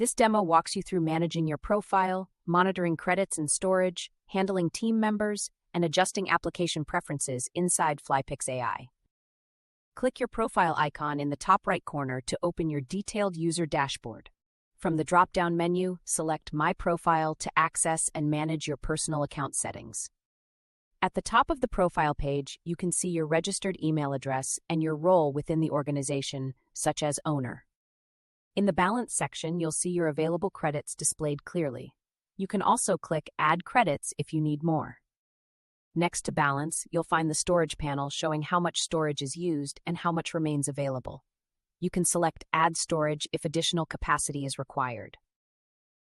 This demo walks you through managing your profile, monitoring credits and storage, handling team members, and adjusting application preferences inside FlyPix AI. Click your profile icon in the top right corner to open your detailed user dashboard. From the drop-down menu, select My Profile to access and manage your personal account settings. At the top of the profile page, you can see your registered email address and your role within the organization, such as owner. In the Balance section, you'll see your available credits displayed clearly. You can also click Add Credits if you need more. Next to Balance, you'll find the Storage panel showing how much storage is used and how much remains available. You can select Add Storage if additional capacity is required.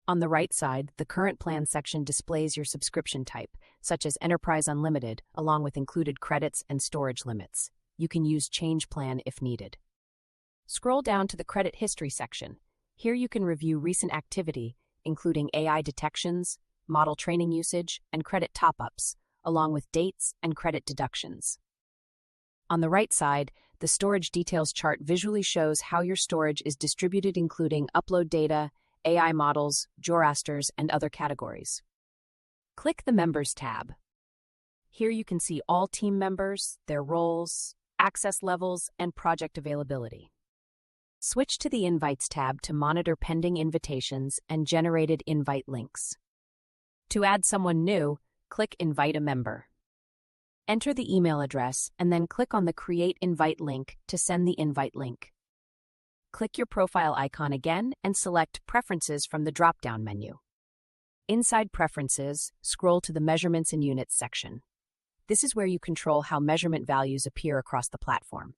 On the right side, the Current Plan section displays your subscription type, such as Enterprise Unlimited, along with included credits and storage limits. You can use Change Plan if needed. Scroll down to the Credit History section. Here you can review recent activity, including AI detections, model training usage, and credit top-ups, along with dates and credit deductions. On the right side, the Storage Details chart visually shows how your storage is distributed, including upload data, AI models, Jorasters, and other categories. Click the Members tab. Here you can see all team members, their roles, access levels, and project availability. Switch to the Invites tab to monitor pending invitations and generated invite links. To add someone new, click Invite a Member. Enter the email address and then click on the Create Invite link to send the invite link. Click your profile icon again and select Preferences from the drop-down menu. Inside Preferences, scroll to the Measurements and Units section. This is where you control how measurement values appear across the platform.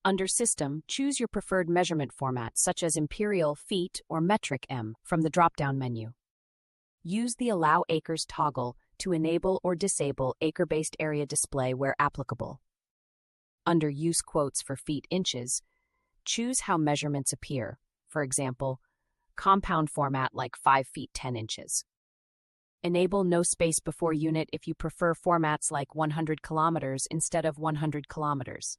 Under System, choose your preferred measurement format such as Imperial, Feet, or Metric M from the drop-down menu. Use the Allow Acres toggle to enable or disable acre-based area display where applicable. Under Use Quotes for feet inches, choose how measurements appear, for example, compound format like 5 feet 10 inches. Enable No Space Before Unit if you prefer formats like 100 kilometers instead of 100 kilometers.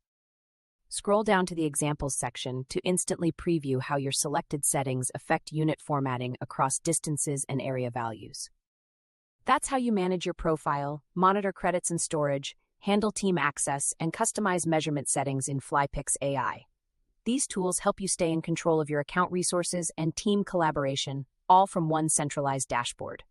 Scroll down to the Examples section to instantly preview how your selected settings affect unit formatting across distances and area values. That's how you manage your profile, monitor credits and storage, handle team access, and customize measurement settings in FlyPix AI. These tools help you stay in control of your account resources and team collaboration, all from one centralized dashboard.